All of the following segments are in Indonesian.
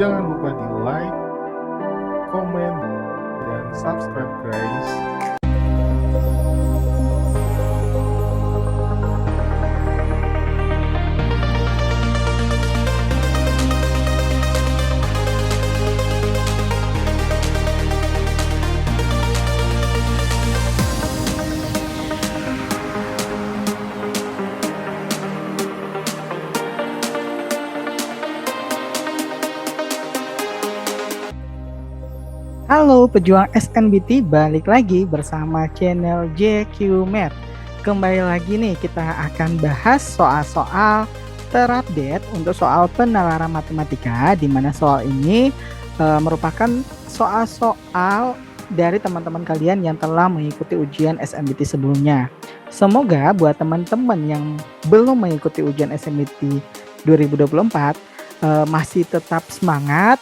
Jangan lupa di like, komen, dan subscribe guys. Halo pejuang SNBT, balik lagi bersama channel JQ Math. Kembali lagi nih, kita akan bahas soal-soal terupdate untuk soal penalaran matematika, di mana soal ini merupakan soal-soal dari teman-teman kalian yang telah mengikuti ujian SNBT sebelumnya. Semoga buat teman-teman yang belum mengikuti ujian SNBT 2024 masih tetap semangat,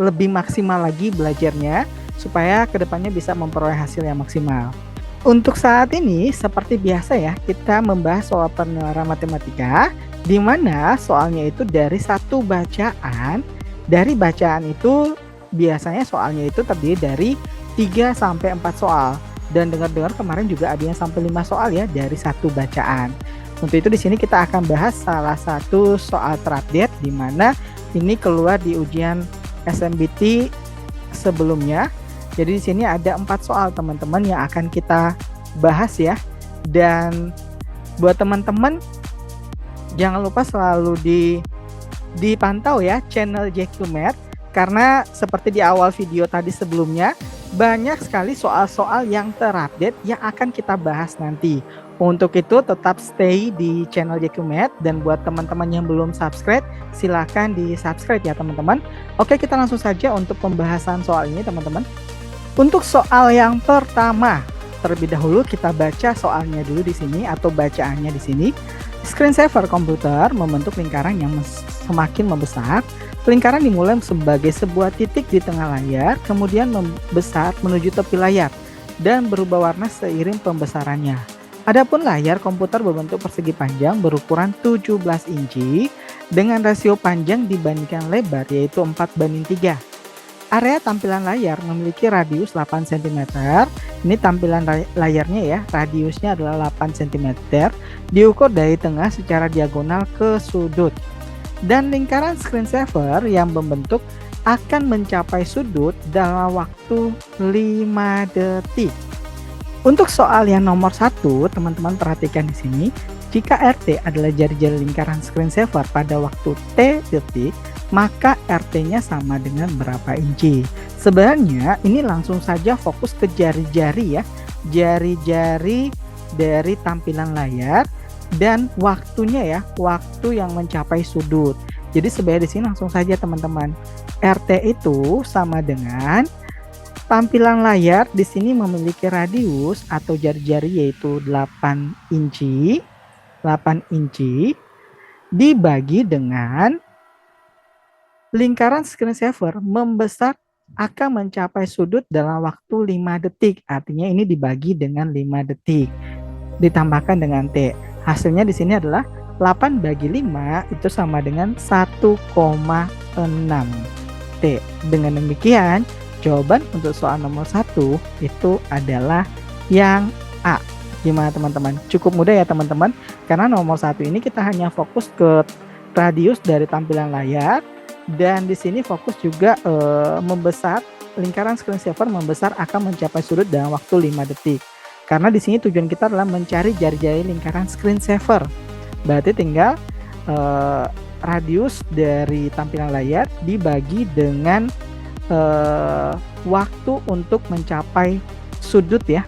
lebih maksimal lagi belajarnya supaya kedepannya bisa memperoleh hasil yang maksimal. Untuk saat ini seperti biasa ya, kita membahas soal penalaran matematika, di mana soalnya itu dari satu bacaan. Dari bacaan itu biasanya soalnya itu terdiri dari 3 sampai 4 soal, dan dengar-dengar kemarin juga ada yang sampai 5 soal ya dari satu bacaan. Untuk itu di sini kita akan bahas salah satu soal terupdate, di mana ini keluar di ujian SNBT sebelumnya. Jadi di sini ada 4 soal teman-teman yang akan kita bahas ya. Dan buat teman-teman jangan lupa selalu dipantau ya channel JQ Math, karena seperti di awal video tadi sebelumnya, banyak sekali soal-soal yang terupdate yang akan kita bahas nanti. Untuk itu tetap stay di channel JQ Math, dan buat teman-teman yang belum subscribe silahkan di subscribe ya teman-teman. Oke, kita langsung saja untuk pembahasan soal ini teman-teman. Untuk soal yang pertama, terlebih dahulu kita baca soalnya dulu di sini atau bacaannya di sini. Screensaver komputer membentuk lingkaran yang semakin membesar. Lingkaran dimulai sebagai sebuah titik di tengah layar, kemudian membesar menuju tepi layar dan berubah warna seiring pembesarannya. Adapun layar komputer berbentuk persegi panjang berukuran 17 inci dengan rasio panjang dibandingkan lebar yaitu 4:3. Area tampilan layar memiliki radius 8 cm. Ini tampilan layarnya ya, radiusnya adalah 8 cm, diukur dari tengah secara diagonal ke sudut. Dan lingkaran screensaver yang membentuk akan mencapai sudut dalam waktu 5 detik. Untuk soal yang nomor 1, teman-teman perhatikan di sini. Jika RT adalah jari-jari lingkaran screensaver pada waktu T detik, maka RT-nya sama dengan berapa inci? Sebenarnya ini langsung saja fokus ke jari-jari ya. Jari-jari dari tampilan layar dan waktunya ya, waktu yang mencapai sudut. Jadi sebenarnya di sini langsung saja teman-teman. RT itu sama dengan tampilan layar di sini memiliki radius atau jari-jari yaitu 8 inci dibagi dengan lingkaran screensaver membesar akan mencapai sudut dalam waktu 5 detik. Artinya ini dibagi dengan 5 detik ditambahkan dengan T. Hasilnya di sini adalah 8/5 itu sama dengan 1,6 T. Dengan demikian jawaban untuk soal nomor 1 itu adalah yang A. Gimana teman-teman? Cukup mudah ya teman-teman, karena nomor 1 ini kita hanya fokus ke radius dari tampilan layar, dan di sini fokus juga membesar, lingkaran screensaver membesar akan mencapai sudut dalam waktu 5 detik. Karena di sini tujuan kita adalah mencari jari-jari lingkaran screensaver. Berarti tinggal radius dari tampilan layar dibagi dengan waktu untuk mencapai sudut ya.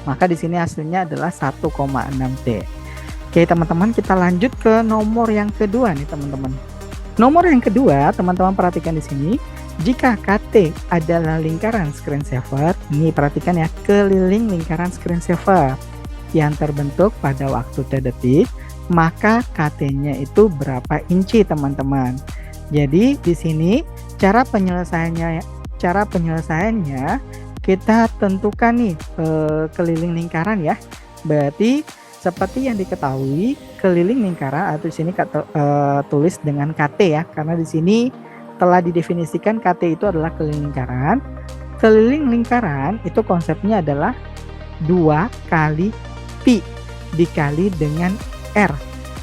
Maka di sini hasilnya adalah 1,6 T. Oke teman-teman, kita lanjut ke nomor yang kedua nih teman-teman. Nomor yang kedua, teman-teman perhatikan di sini. Jika KT adalah lingkaran screensaver, ini perhatikan ya, keliling lingkaran screensaver yang terbentuk pada waktu T detik, maka KT-nya itu berapa inci teman-teman. Jadi di sini cara penyelesaiannya kita tentukan nih keliling lingkaran ya. Berarti seperti yang diketahui, keliling lingkaran atau di sini tulis dengan KT ya, karena di sini telah didefinisikan KT itu adalah keliling lingkaran. Keliling lingkaran itu konsepnya adalah 2 kali pi dikali dengan R.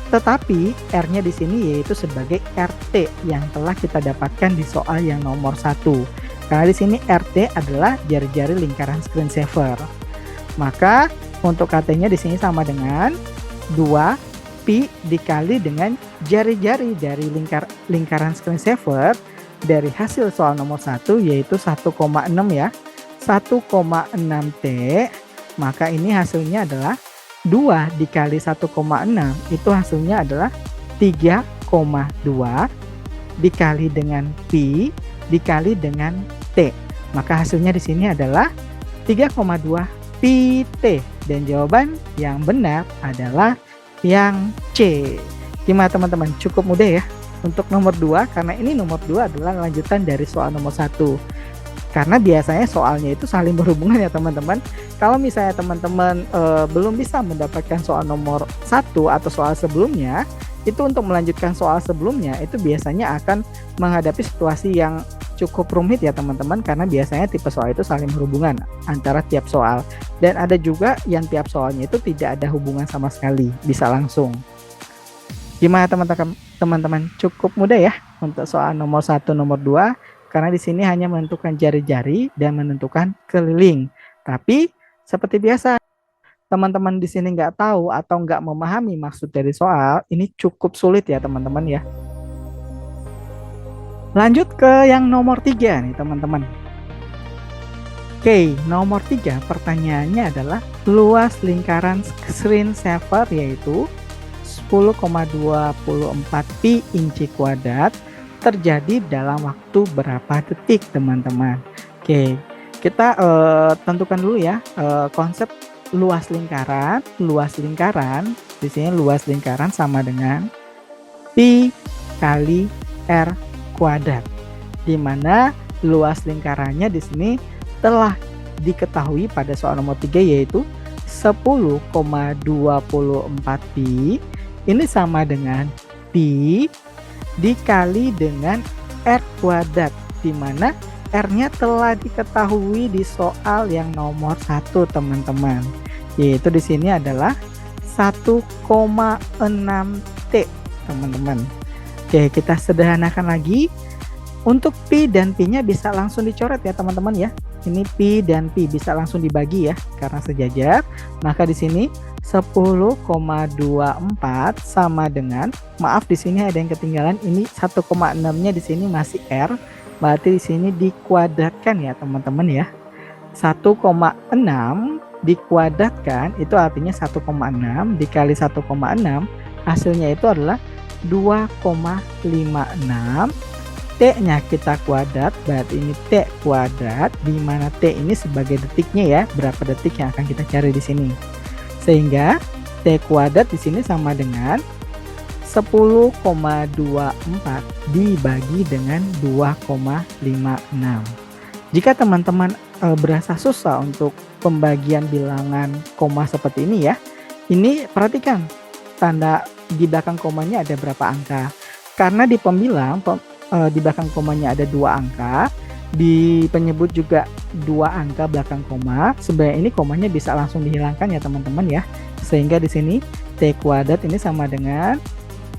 Tetapi R-nya di sini yaitu sebagai RT yang telah kita dapatkan di soal yang nomor 1. Karena di sini RT adalah jari-jari lingkaran screensaver. Maka untuk KT-nya di sini sama dengan 2 pi dikali dengan jari-jari dari lingkaran screensaver dari hasil soal nomor 1 yaitu 1,6 ya. 1,6 T, maka ini hasilnya adalah 2 dikali 1,6 itu hasilnya adalah 3,2 dikali dengan pi dikali dengan T. Maka hasilnya di sini adalah 3,2 pi T, dan jawaban yang benar adalah yang C. Gimana teman-teman? Cukup mudah ya untuk nomor 2, karena ini nomor 2 adalah lanjutan dari soal nomor 1. Karena biasanya soalnya itu saling berhubungan ya teman-teman. Kalau misalnya teman-teman belum bisa mendapatkan soal nomor 1 atau soal sebelumnya, itu untuk melanjutkan soal sebelumnya itu biasanya akan menghadapi situasi yang cukup rumit ya teman-teman, karena biasanya tipe soal itu saling berhubungan antara tiap soal, dan ada juga yang tiap soalnya itu tidak ada hubungan sama sekali, bisa langsung. Gimana teman-teman? Cukup mudah ya untuk soal nomor 1, nomor 2, karena di sini hanya menentukan jari-jari dan menentukan keliling. Tapi seperti biasa, teman-teman di sini nggak tahu atau nggak memahami maksud dari soal, ini cukup sulit ya teman-teman ya. Lanjut ke yang nomor 3 nih teman-teman. Oke, nomor 3 pertanyaannya adalah luas lingkaran screensaver yaitu 10,24 pi inci kuadrat terjadi dalam waktu berapa detik teman-teman. Oke, kita tentukan dulu ya konsep luas lingkaran. Luas lingkaran di sini luas lingkaran sama dengan pi kali R kuadrat, di mana luas lingkarannya di sini telah diketahui pada soal nomor 3 yaitu 10,24 pi ini sama dengan pi dikali dengan R kuadrat, di mana R-nya telah diketahui di soal yang nomor 1 teman-teman, yaitu di sini adalah 1,6 T teman-teman. Oke, kita sederhanakan lagi. Untuk pi dan pi-nya bisa langsung dicoret ya teman-teman ya. Ini pi dan pi bisa langsung dibagi ya karena sejajar. Maka di sini 10,24 sama dengan, maaf di sini ada yang ketinggalan, ini 1,6-nya di sini masih R. Berarti di sini dikuadratkan ya teman-teman ya. 1,6 dikuadratkan itu artinya 1,6 dikali 1,6 hasilnya itu adalah 2,56. T-nya kita kuadrat, berarti ini T kuadrat, di mana T ini sebagai detiknya ya, berapa detik yang akan kita cari di sini. Sehingga T kuadrat di sini sama dengan 10,24 dibagi dengan 2,56. Jika teman-teman berasa susah untuk pembagian bilangan koma seperti ini ya, ini perhatikan tanda di belakang komanya ada berapa angka. Karena di pembilang di belakang komanya ada 2 angka, di penyebut juga 2 angka belakang koma. Sebenarnya ini komanya bisa langsung dihilangkan ya teman-teman ya. Sehingga di sini T kuadrat ini sama dengan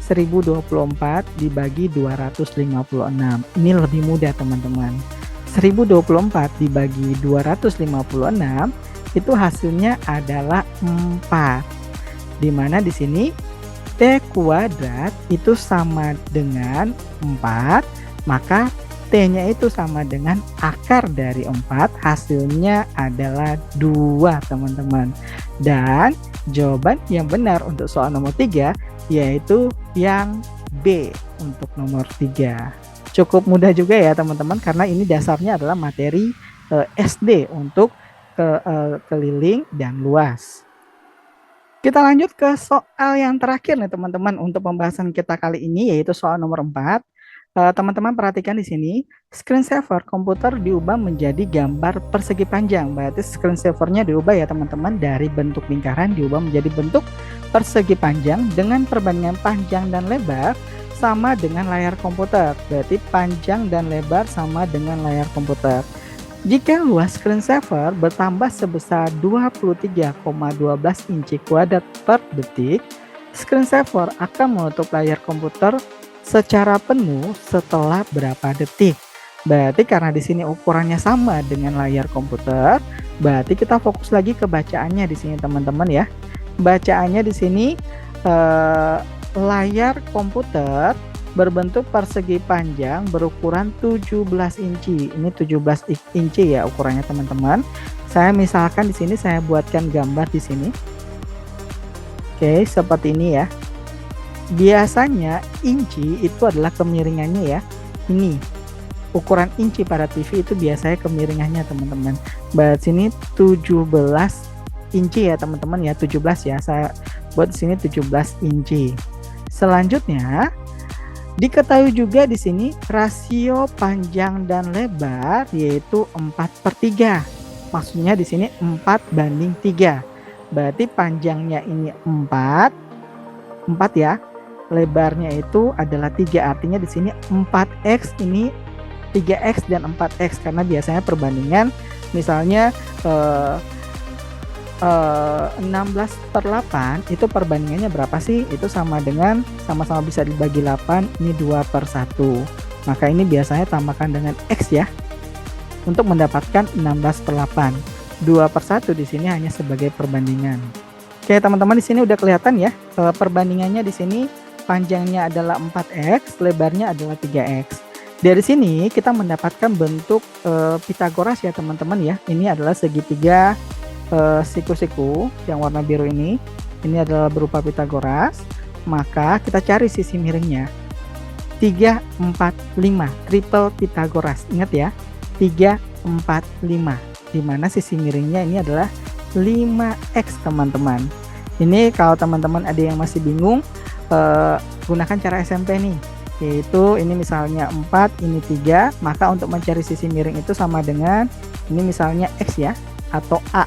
1024 dibagi 256. Ini lebih mudah teman-teman. 1024 dibagi 256 itu hasilnya adalah 4. Di mana di sini T kuadrat itu sama dengan 4, maka T-nya itu sama dengan akar dari 4, hasilnya adalah 2 teman-teman. Dan jawaban yang benar untuk soal nomor 3 yaitu yang B untuk nomor 3. Cukup mudah juga ya teman-teman, karena ini dasarnya adalah materi SD untuk keliling dan luas. Kita lanjut ke soal yang terakhir nih teman-teman untuk pembahasan kita kali ini, yaitu soal nomor 4. Teman-teman perhatikan di sini, screensaver komputer diubah menjadi gambar persegi panjang. Berarti screensavernya diubah ya teman-teman, dari bentuk lingkaran diubah menjadi bentuk persegi panjang dengan perbandingan panjang dan lebar sama dengan layar komputer. Berarti panjang dan lebar sama dengan layar komputer. Jika luas screensaver bertambah sebesar 23,12 inci kuadrat per detik, screensaver akan menutup layar komputer secara penuh setelah berapa detik. Berarti karena di sini ukurannya sama dengan layar komputer, berarti kita fokus lagi ke bacaannya di sini teman-teman ya. Bacaannya di sini layar komputer berbentuk persegi panjang berukuran 17 inci. Ini 17 inci ya ukurannya teman-teman. Saya misalkan di sini saya buatkan gambar di sini. Oke, seperti ini ya. Biasanya inci itu adalah kemiringannya ya. Ini ukuran inci pada TV itu biasanya kemiringannya teman-teman. Berarti sini 17 inci ya teman-teman ya, 17 ya. Saya buat di sini 17 inci. Selanjutnya diketahui juga di sini rasio panjang dan lebar yaitu 4/3. Maksudnya di sini 4:3. Berarti panjangnya ini 4 ya. Lebarnya itu adalah 3. Artinya di sini 4x ini 3x dan 4x karena biasanya perbandingan misalnya 16/8 itu perbandingannya berapa sih? Itu sama dengan sama-sama bisa dibagi 8, ini 2/1. Maka ini biasanya tambahkan dengan X ya untuk mendapatkan 16/8. 2/1 di sini hanya sebagai perbandingan. Oke teman-teman, di sini udah kelihatan ya perbandingannya. Di sini panjangnya adalah 4x, lebarnya adalah 3x. Dari sini kita mendapatkan bentuk Pitagoras ya teman-teman ya. Ini adalah segitiga siku-siku yang warna biru ini adalah berupa Pitagoras. Maka kita cari sisi miringnya 3, 4, 5 triple Pitagoras. Ingat ya, 3, 4, 5, dimana sisi miringnya ini adalah 5x teman-teman. Ini kalau teman-teman ada yang masih bingung, gunakan cara SMP nih, yaitu ini misalnya 4, ini 3, maka untuk mencari sisi miring itu sama dengan ini misalnya X ya, atau A.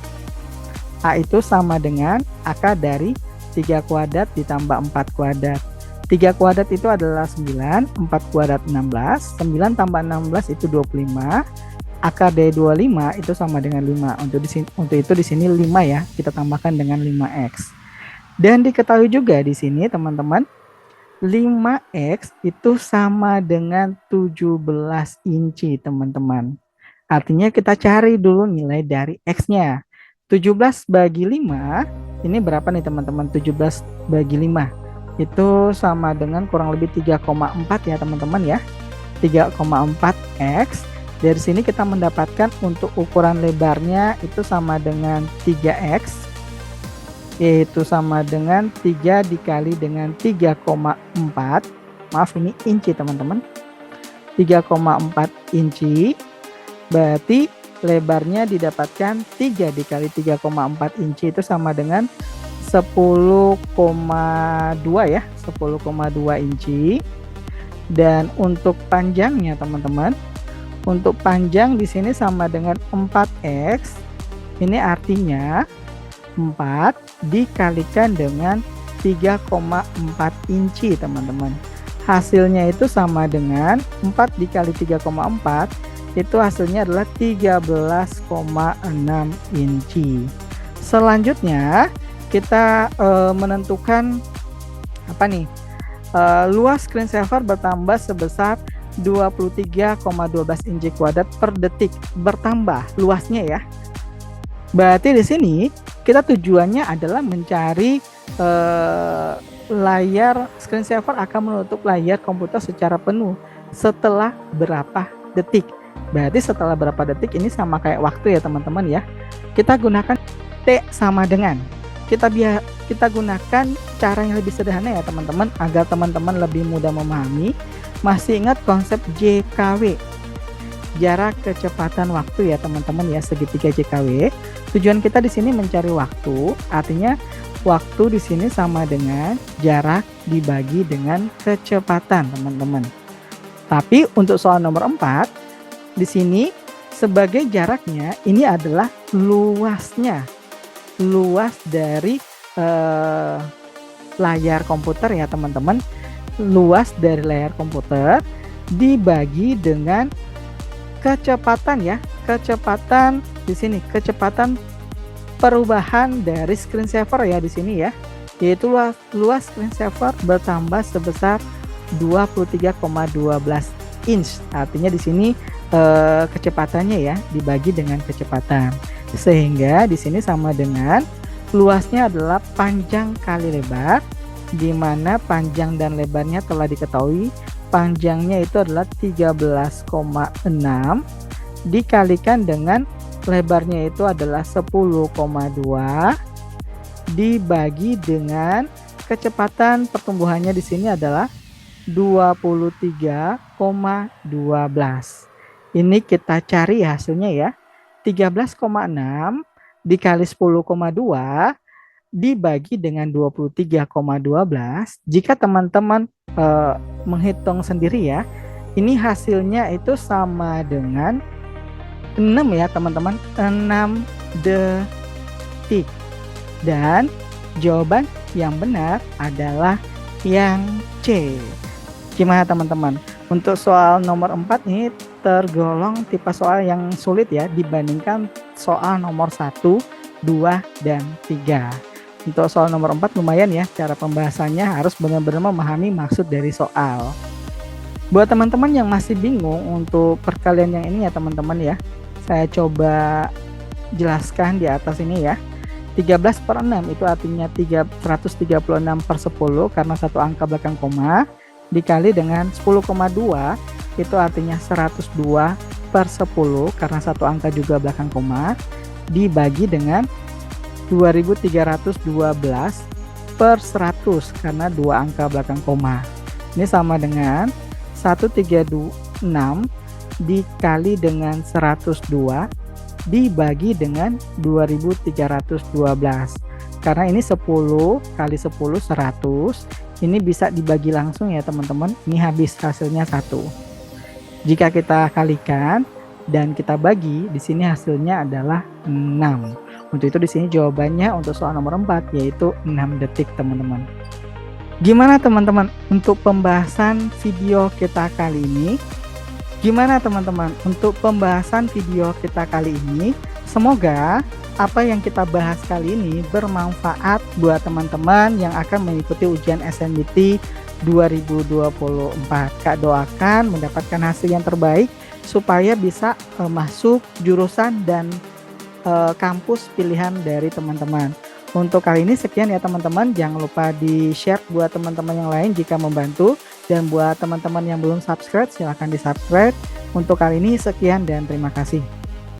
A itu sama dengan akar dari 3 kuadrat ditambah 4 kuadrat. 3 kuadrat itu adalah 9, 4 kuadrat 16, 9 tambah 16 itu 25. Akar dari 25 itu sama dengan 5. Untuk itu di sini 5 ya, kita tambahkan dengan 5x. Dan diketahui juga di sini teman-teman, 5x itu sama dengan 17 inci teman-teman. Artinya kita cari dulu nilai dari x-nya. 17 bagi 5 ini berapa nih teman-teman? 17 bagi 5 itu sama dengan kurang lebih 3,4 ya teman-teman ya. 3,4x. Dari sini kita mendapatkan untuk ukuran lebarnya itu sama dengan 3x, yaitu sama dengan 3 dikali dengan 3,4. Maaf, ini inci teman-teman. 3,4 inci. Berarti lebarnya didapatkan 3 dikali 3,4 inci itu sama dengan 10,2 ya, 10,2 inci. Dan untuk panjangnya teman-teman, untuk panjang di sini sama dengan 4x. Ini artinya 4 dikalikan dengan 3,4 inci teman-teman. Hasilnya itu sama dengan 4 dikali 3,4, itu hasilnya adalah 13,6 inci. Selanjutnya kita menentukan apa nih? Luas screensaver bertambah sebesar 23,12 inci kuadrat per detik. Bertambah luasnya ya. Berarti di sini kita tujuannya adalah mencari layar screensaver akan menutup layar komputer secara penuh setelah berapa detik. Berarti setelah berapa detik ini sama kayak waktu ya teman-teman ya. Kita gunakan T sama dengan. Kita gunakan cara yang lebih sederhana ya teman-teman, agar teman-teman lebih mudah memahami. Masih ingat konsep JKW, jarak kecepatan waktu ya teman-teman ya, segitiga JKW. Tujuan kita di sini mencari waktu, artinya waktu di sini sama dengan jarak dibagi dengan kecepatan teman-teman. Tapi untuk soal nomor 4 di sini sebagai jaraknya ini adalah luasnya, luas dari layar komputer ya teman-teman. luas dari layar komputer dibagi dengan kecepatan ya, kecepatan di sini, kecepatan perubahan dari screensaver ya di sini ya, yaitu luas screensaver bertambah sebesar 23,12 inch. Artinya di sini kecepatannya ya dibagi dengan kecepatan, sehingga di sini sama dengan luasnya adalah panjang kali lebar, di mana panjang dan lebarnya telah diketahui. Panjangnya itu adalah 13,6 dikalikan dengan lebarnya itu adalah 10,2 dibagi dengan kecepatan pertumbuhannya di sini adalah 23,12. Ini kita cari hasilnya ya. 13,6 dikali 10,2 dibagi dengan 23,12. Jika teman-teman menghitung sendiri ya, ini hasilnya itu sama dengan 6 ya teman-teman, 6 detik. Dan jawaban yang benar adalah yang C. Gimana teman-teman? Untuk soal nomor 4 ini tergolong tipe soal yang sulit ya dibandingkan soal nomor 1, 2, dan 3. Untuk soal nomor 4 lumayan ya, cara pembahasannya harus benar-benar memahami maksud dari soal. Buat teman-teman yang masih bingung untuk perkalian yang ini ya teman-teman ya, saya coba jelaskan di atas ini ya. 13/6 itu artinya 136/10 karena satu angka belakang koma, dikali dengan 10,2 itu artinya 102/10 karena satu angka juga belakang koma, dibagi dengan 2312/100 karena dua angka belakang koma. Ini sama dengan 136 dikali dengan 102 dibagi dengan 2312. Karena ini 10 kali 10 100. Ini bisa dibagi langsung ya teman-teman. Ini habis hasilnya 1. Jika kita kalikan dan kita bagi, di sini hasilnya adalah 6. Untuk itu di sini jawabannya untuk soal nomor 4 yaitu 6 detik teman-teman. Gimana teman-teman untuk pembahasan video kita kali ini? Gimana teman-teman untuk pembahasan video kita kali ini? Semoga apa yang kita bahas kali ini bermanfaat buat teman-teman yang akan mengikuti ujian SNBT 2024. Kak doakan mendapatkan hasil yang terbaik supaya bisa masuk jurusan dan kampus pilihan dari teman-teman. Untuk kali ini sekian ya teman-teman, jangan lupa di share buat teman-teman yang lain jika membantu, dan buat teman-teman yang belum subscribe silahkan di subscribe. Untuk kali ini sekian dan terima kasih.